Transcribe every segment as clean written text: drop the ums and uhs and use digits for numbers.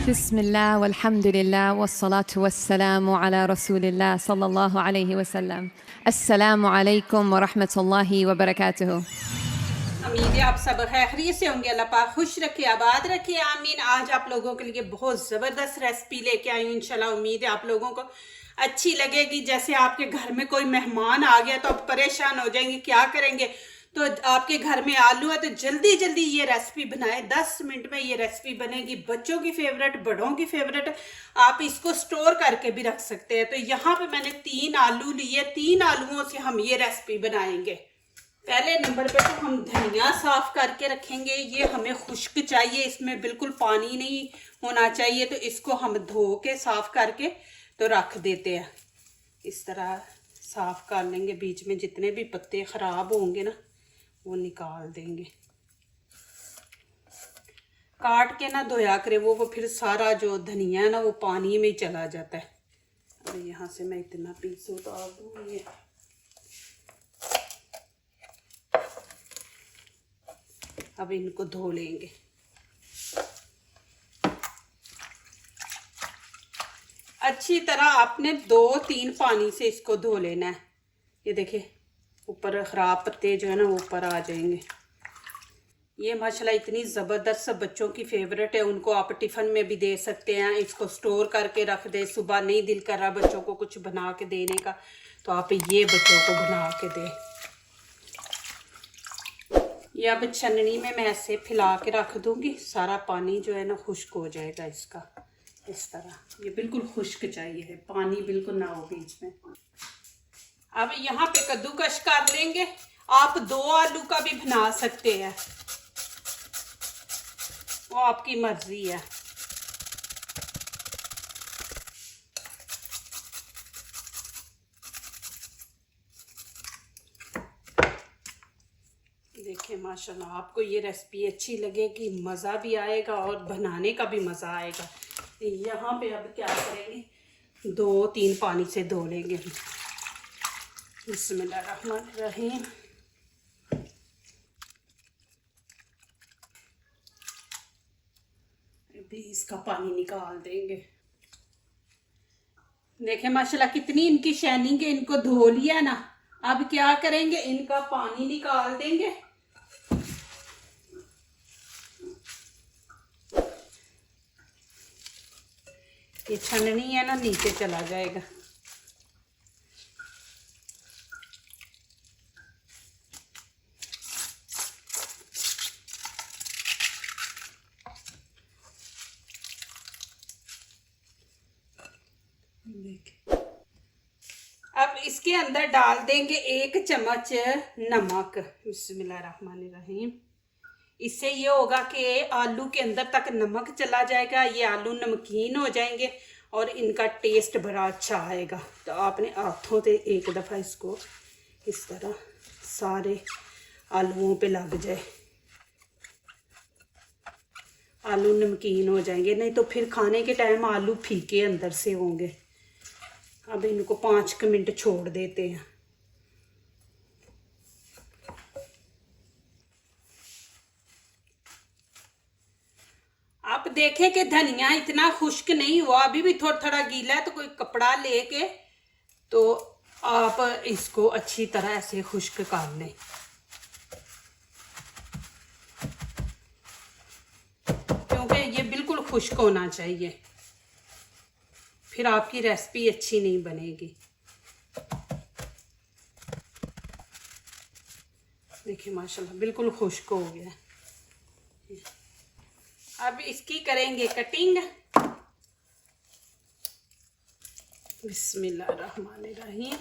बिस्मिल्लाह वल्हम्दुलिल्लाह वस्सलातु वस्सलामु अला रसूलिल्लाह सल्लल्लाहु अलैहि वसल्लम। अस्सलामु अलैकुम व रहमतुल्लाहि व बरकातुहू। उम्मीद है आप सब खैरियत से होंगे। अल्लाह पाक खुश रखे, आबाद रखे, आमीन। आज आप लोगों के लिए बहुत ज़बरदस्त रेसिपी लेके आई हूँ। इंशाल्लाह उम्मीद है आप लोगों को अच्छी लगेगी। जैसे आपके घर में कोई मेहमान आ गया तो आप परेशान हो जाएंगे, क्या करेंगे। तो आपके घर में आलू है तो जल्दी जल्दी ये रेसिपी बनाएं। 10 मिनट में ये रेसिपी बनेगी। बच्चों की फेवरेट, बड़ों की फेवरेट। आप इसको स्टोर करके भी रख सकते हैं। तो यहाँ पे मैंने 3 आलू लिए। 3 आलूओं से हम ये रेसिपी बनाएंगे। पहले नंबर पे तो हम धनिया साफ करके रखेंगे। ये हमें खुश्क चाहिए, इसमें बिल्कुल पानी नहीं होना चाहिए। तो इसको हम धो के साफ करके तो रख देते हैं। इस तरह साफ कर लेंगे। बीच में जितने भी पत्ते खराब होंगे ना वो निकाल देंगे। काट के ना धोया करे, वो फिर सारा जो धनिया है ना वो पानी में चला जाता है। अब यहाँ से मैं इतना पीस उतार दूंगी। अब इनको धो लेंगे। अच्छी तरह आपने 2-3 पानी से इसको धो लेना है। ये देखिए ऊपर खराब पत्ते जो है ना वो ऊपर आ जाएंगे। ये माशाल्लाह इतनी ज़बरदस्त बच्चों की फेवरेट है। उनको आप टिफ़िन में भी दे सकते हैं। इसको स्टोर करके रख दे। सुबह नहीं दिल कर रहा बच्चों को कुछ बना के देने का तो आप ये बच्चों को बना के दें। ये अब छन्नी में मैं ऐसे फैला के रख दूंगी। सारा पानी जो है ना खुश्क हो जाएगा इसका। इस तरह ये बिल्कुल खुश्क चाहिए है, पानी बिल्कुल ना हो बीच में। अब यहाँ पे कद्दूकश कर लेंगे। आप 2 आलू का भी बना सकते हैं, वो आपकी मर्जी है। देखिए माशाल्लाह आपको ये रेसिपी अच्छी लगेगी, मज़ा भी आएगा और बनाने का भी मज़ा आएगा। यहाँ पे अब क्या करेंगे, 2-3 पानी से धो लेंगे। बिस्मिल्लाहिर्रहमानिर्रहीम। भी इसका पानी निकाल देंगे। देखें माशाल्लाह कितनी इनकी शाइनिंग है। इनको धो लिया ना, अब क्या करेंगे, इनका पानी निकाल देंगे। ये छननी है ना नीचे चला जाएगा। अब इसके अंदर डाल देंगे 1 चम्मच नमक। बिस्मिल्लाहिर्रहमानिर्रहीम। इससे ये होगा कि आलू के अंदर तक नमक चला जाएगा, ये आलू नमकीन हो जाएंगे और इनका टेस्ट बड़ा अच्छा आएगा। तो आपने हाथों से एक दफ़ा इसको इस तरह सारे आलूओं पे लग जाए। आलू नमकीन हो जाएंगे, नहीं तो फिर खाने के टाइम आलू फीके अंदर से होंगे। अब इनको 5 मिनट छोड़ देते हैं। आप देखें कि धनिया इतना खुश्क नहीं हुआ, अभी भी थोड़ा थोड़ा गीला है। तो कोई कपड़ा लेके तो आप इसको अच्छी तरह ऐसे खुश्क कर लें। क्योंकि ये बिल्कुल खुश्क होना चाहिए, फिर आपकी रेसिपी अच्छी नहीं बनेगी। देखिए माशाल्लाह बिल्कुल खुश्क हो गया। अब इसकी करेंगे कटिंग। बिस्मिल्लाहिर्रहमानिर्रहीम।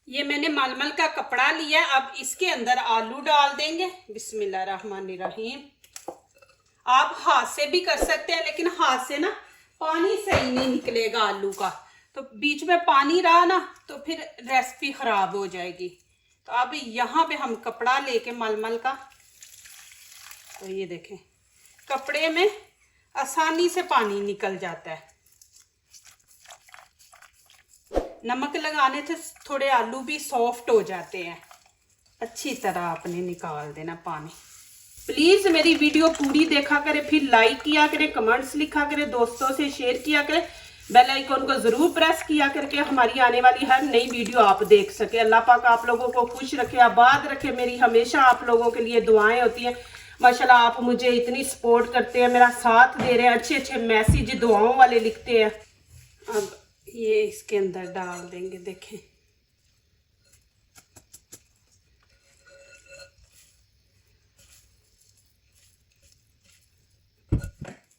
ये मैंने मलमल का कपड़ा लिया। अब इसके अंदर आलू डाल देंगे। बिस्मिल्लाहिर्रहमानिर्रहीम। आप हाथ से भी कर सकते हैं, लेकिन हाथ से ना पानी सही नहीं निकलेगा आलू का। तो बीच में पानी रहा ना तो फिर रेसिपी ख़राब हो जाएगी। तो अब यहाँ पे हम कपड़ा लेके मलमल का, तो ये देखें कपड़े में आसानी से पानी निकल जाता है। नमक लगाने से थोड़े आलू भी सॉफ्ट हो जाते हैं। अच्छी तरह आपने निकाल देना पानी। प्लीज़ मेरी वीडियो पूरी देखा करें, फिर लाइक किया करें, कमेंट्स लिखा करें, दोस्तों से शेयर किया करें, बेल आइकन को ज़रूर प्रेस किया करके हमारी आने वाली हर नई वीडियो आप देख सके। अल्लाह पाक आप लोगों को खुश रखे, आबाद रखे। मेरी हमेशा आप लोगों के लिए दुआएं होती हैं। माशाल्लाह आप मुझे इतनी सपोर्ट करते हैं, मेरा साथ दे रहे हैं, अच्छे अच्छे मैसेज दुआओं वाले लिखते हैं। अब ये इसके अंदर डाल देंगे। देखें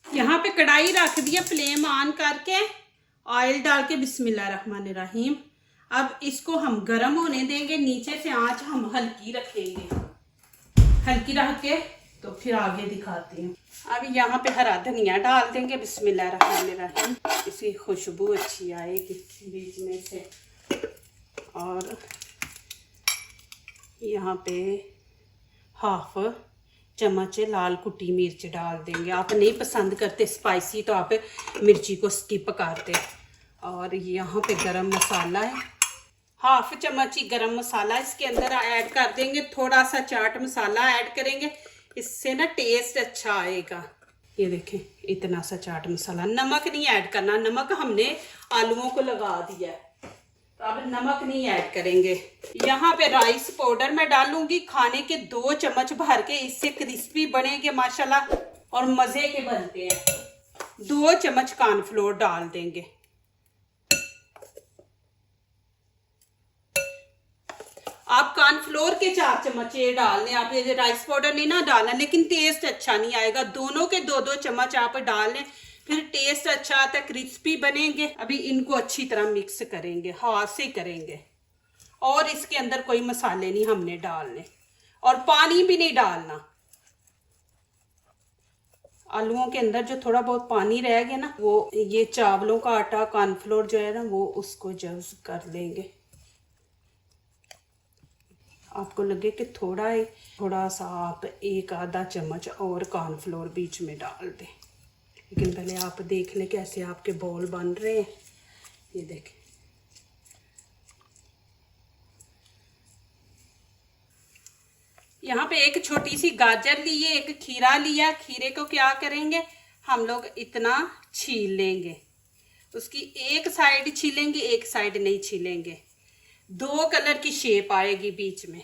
यहाँ पे कढ़ाई रख दिया, फ्लेम ऑन करके ऑयल डाल के बिस्मिल्लाहिर्रहमानिर्रहीम। अब इसको हम गर्म होने देंगे। नीचे से आंच हम हल्की रखेंगे, हल्की रख के तो फिर आगे दिखाती हूँ। अब यहाँ पे हरा धनिया डाल देंगे बिस्मिल्लाहिर्रहमानिर्रहीम, इसकी खुशबू अच्छी आएगी बीच में से। और यहाँ पे हाफ चम्मच लाल कुटी मिर्च डाल देंगे। आप नहीं पसंद करते स्पाइसी तो आप मिर्ची को स्किप कर दे। और यहाँ पे गरम मसाला है, हाफ चम्मच ही गरम मसाला इसके अंदर ऐड कर देंगे। थोड़ा सा चाट मसाला ऐड करेंगे, इससे ना टेस्ट अच्छा आएगा। ये देखें इतना सा चाट मसाला। नमक नहीं ऐड करना, नमक हमने आलूओं को लगा दिया है, तो अब नमक नहीं ऐड करेंगे। यहाँ पे राइस पाउडर मैं डालूंगी खाने के 2 चम्मच भर के, इससे क्रिस्पी बनेंगे माशाल्लाह और मज़े के बनते हैं। 2 चम्मच कॉर्नफ्लोर डाल देंगे। आप कॉर्नफ्लोर के 4 चम्मच ये डालने, आप ये राइस पाउडर नहीं ना डालना, लेकिन टेस्ट अच्छा नहीं आएगा। दोनों के 2-2 चम्मच आप डाल लें, फिर टेस्ट अच्छा आता है, क्रिस्पी बनेंगे। अभी इनको अच्छी तरह मिक्स करेंगे, हाथ से करेंगे। और इसके अंदर कोई मसाले नहीं हमने डालने और पानी भी नहीं डालना। आलूओं के अंदर जो थोड़ा बहुत पानी रह गया ना, वो ये चावलों का आटा कॉर्नफ्लोर जो है ना, वो उसको जज़्ब कर लेंगे। आपको लगे कि थोड़ा सा आप 1-आधा चम्मच और कॉर्नफ्लोर बीच में डाल दें, लेकिन पहले आप देख लें कैसे आपके बॉल बन रहे हैं। ये देखें यहाँ पे एक छोटी सी गाजर ली है, एक खीरा लिया। खीरे को क्या करेंगे हम लोग, इतना छील लेंगे, उसकी एक साइड छीलेंगे, एक साइड नहीं छीलेंगे। 2 कलर की शेप आएगी बीच में।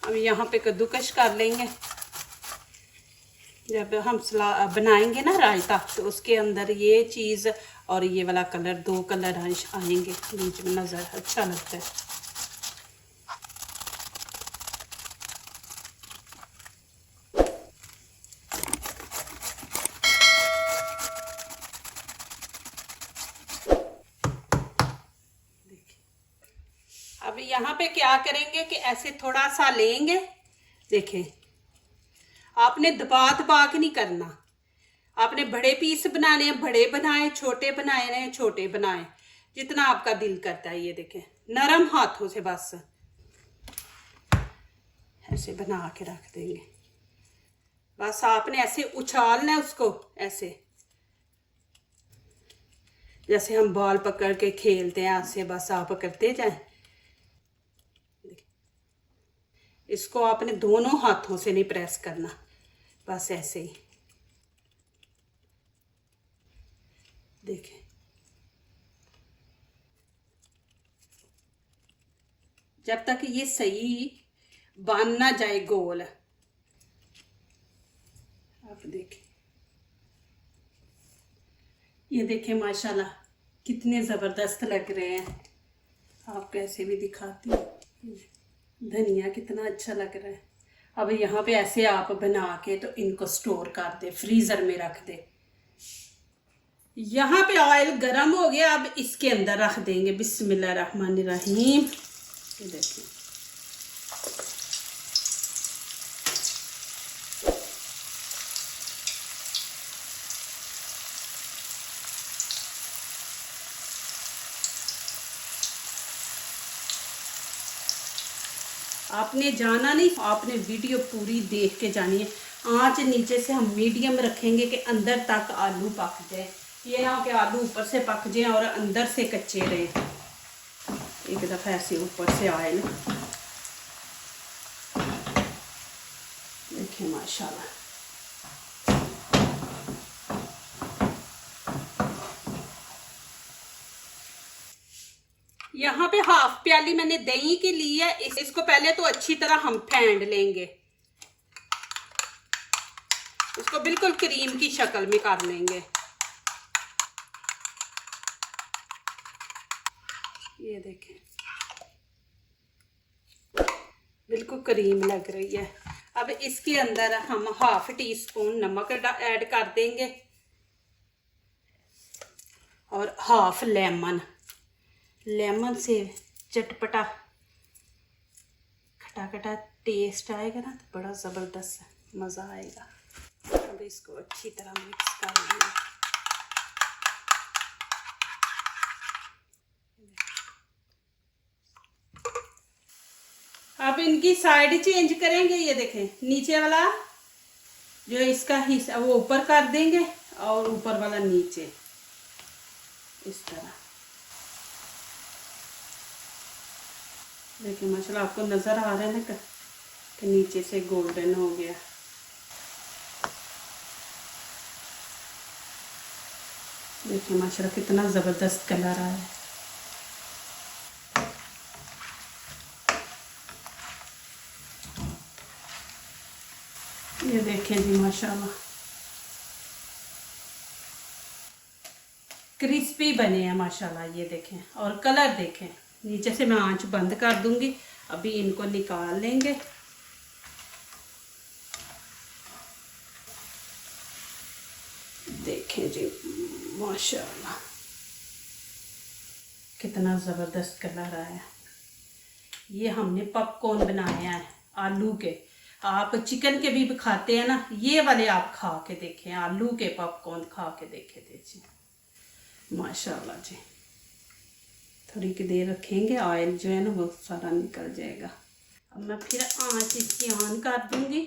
अब यहाँ पे कद्दूकश कर लेंगे। जब हम बनाएंगे ना रायता, तो उसके अंदर ये चीज़ और ये वाला कलर, 2 कलर आएंगे बीच में, नज़र अच्छा लगता है। अब यहाँ पे क्या करेंगे कि ऐसे थोड़ा सा लेंगे। देखें आपने दबा के नहीं करना, आपने बड़े पीस बनाने हैं बड़े बनाए, छोटे बनाए हैं छोटे बनाए, जितना आपका दिल करता है। ये देखें नरम हाथों से बस ऐसे बना के रख देंगे। बस आपने ऐसे उछालना है उसको, ऐसे जैसे हम बॉल पकड़ के खेलते हैं, ऐसे बस आप करते जाएं। इसको आपने दोनों हाथों से नहीं प्रेस करना, बस ऐसे ही। देखें जब तक ये सही बन ना जाए गोल। आप देखें, ये देखें माशाल्लाह कितने ज़बरदस्त लग रहे हैं। आपको ऐसे भी दिखाती हूँ, धनिया कितना अच्छा लग रहा है। अब यहाँ पे ऐसे आप बना के तो इनको स्टोर कर दे, फ्रीज़र में रख दे। यहाँ पे ऑयल गरम हो गया, अब इसके अंदर रख देंगे बिस्मिल्लाहिर्रहमानिर्रहीम। ये देखिए आपने जाना नहीं, आपने वीडियो पूरी देख के जानी है। आंच नीचे से हम मीडियम रखेंगे कि अंदर तक आलू पक जाए। ये ना हो कि आलू ऊपर से पक जाए और अंदर से कच्चे रहे। एक दफ़ा ऐसे ऊपर से ऑयल देखिए माशाल्लाह। यहाँ पे हाफ प्याली मैंने दही की ली है। इसको पहले तो अच्छी तरह हम फेंट लेंगे, इसको बिल्कुल क्रीम की शक्ल में कर लेंगे। ये देखें बिल्कुल क्रीम लग रही है। अब इसके अंदर हम हाफ टी स्पून नमक ऐड कर देंगे और हाफ लेमन। लेमन से चटपटा खटा खटा टेस्ट आएगा ना, तो बड़ा ज़बरदस्त मज़ा आएगा। अब इसको अच्छी तरह मिक्स कर लेंगे। अब इनकी साइड चेंज करेंगे। ये देखें नीचे वाला जो इसका हिस्सा वो ऊपर कर देंगे और ऊपर वाला नीचे, इस तरह। देखिए माशाल्लाह आपको नज़र आ रहा है ना कि नीचे से गोल्डन हो गया। देखिए माशाल्लाह कितना ज़बरदस्त कलर आया है। ये देखें जी माशाल्लाह क्रिस्पी बने हैं माशाल्लाह। ये देखें और कलर देखें। नीचे से मैं आंच बंद कर दूंगी। अभी इनको निकाल लेंगे। देखें जी माशाल्लाह कितना ज़बरदस्त कलर आया। ये हमने पॉपकॉर्न बनाया है आलू के। आप चिकन के भी खाते हैं ना, ये वाले आप खा के देखें, आलू के पॉपकॉर्न खा के देखे देखिए माशाल्लाह जी। थोड़ी की देर रखेंगे, ऑयल जो है ना वो सारा निकल जाएगा। अब मैं फिर आंच इसकी ऑन कर दूंगी।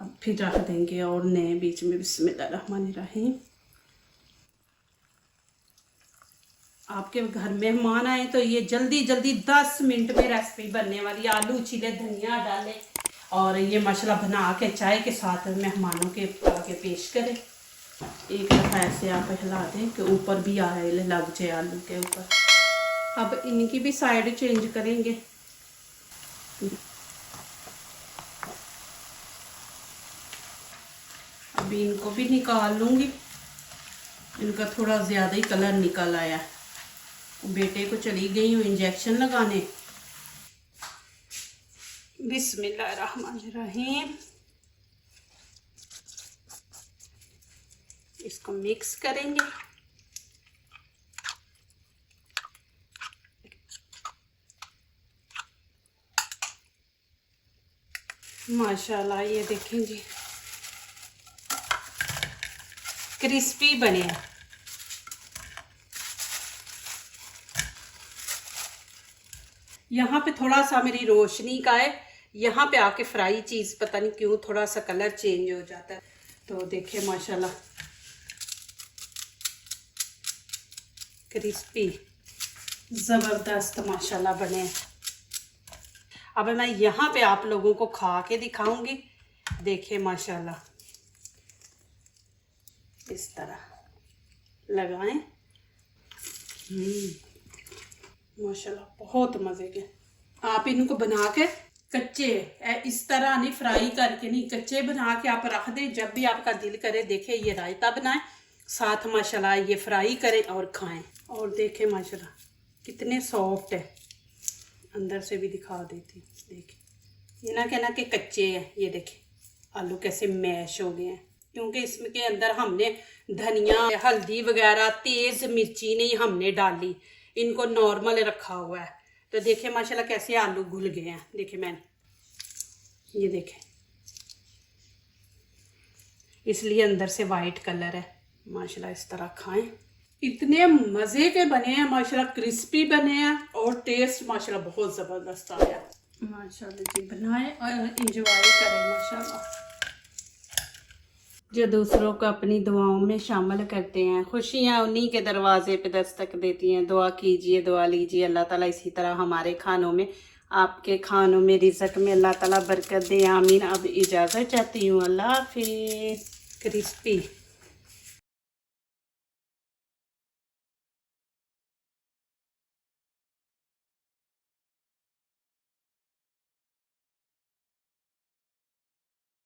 अब फिर रख देंगे और नए बीच में। बिस्मिल्लाहिर्रहमानिर्रहीम। आपके घर मेहमान आए तो ये जल्दी जल्दी 10 मिनट में रेसिपी बनने वाली। आलू छीले, धनिया डालें और ये मसाला बना के चाय के साथ मेहमानों के आगे पेश करें। एक दफ़ा ऐसे आप हिला दें कि ऊपर भी ऑयल लग जाए आलू के ऊपर। अब इनकी भी साइड चेंज करेंगे। अभी इनको भी निकाल लूँगी। इनका थोड़ा ज़्यादा ही कलर निकल आया। बेटे को चली गई हूँ इंजेक्शन लगाने। बिस्मिल्लाहिर्रहमानिर्रहीम। इसको मिक्स करेंगे। माशाल्लाह ये देखें जी क्रिस्पी बने हैं। यहाँ पे थोड़ा सा मेरी रोशनी का है, यहाँ पे आके फ्राई चीज़ पता नहीं क्यों थोड़ा सा कलर चेंज हो जाता है। तो देखिए माशाल्लाह क्रिस्पी ज़बरदस्त माशाल्लाह बने। अब मैं यहाँ पे आप लोगों को खा के दिखाऊंगी। देखिए माशाल्लाह इस तरह लगाएं। माशाल्लाह बहुत मज़े के। आप इनको बना के कच्चे इस तरह नहीं, फ्राई करके नहीं, कच्चे बना के आप रख दें। जब भी आपका दिल करे देखिए ये रायता बनाएं साथ माशाल्लाह ये फ्राई करें और खाएं। और देखें माशाल्लाह कितने सॉफ्ट है। अंदर से भी दिखा देती हूँ। देखिए ये ना कहना कि कच्चे हैं। ये देखें आलू कैसे मैश हो गए हैं, क्योंकि इसमें के अंदर हमने धनिया, हल्दी वगैरह, तेज़ मिर्ची नहीं हमने डाली। इनको नॉर्मल रखा हुआ है। तो देखें माशाल्लाह कैसे आलू घुल गए हैं। देखें मैंने ये देखें, इसलिए अंदर से वाइट कलर है। माशाल्लाह इस तरह खाएं। इतने मज़े के बने हैं माशाल्लाह, क्रिस्पी बने हैं और टेस्ट माशाल्लाह बहुत ज़बरदस्त आया। माशाल्लाह जी बनाएं और इंजॉय करें माशाल्लाह। जो दूसरों को अपनी दुआओं में शामिल करते हैं, खुशियाँ उन्हीं के दरवाजे पे दस्तक देती हैं। दुआ कीजिए, दुआ लीजिए, अल्लाह ताला इसी तरह हमारे खानों में, आपके खानों में, रिज़्क में अल्लाह ताला बरकत दे। आमीन। अब इजाज़त चाहती हूँ, अल्लाह हाफिज़। क्रिस्पी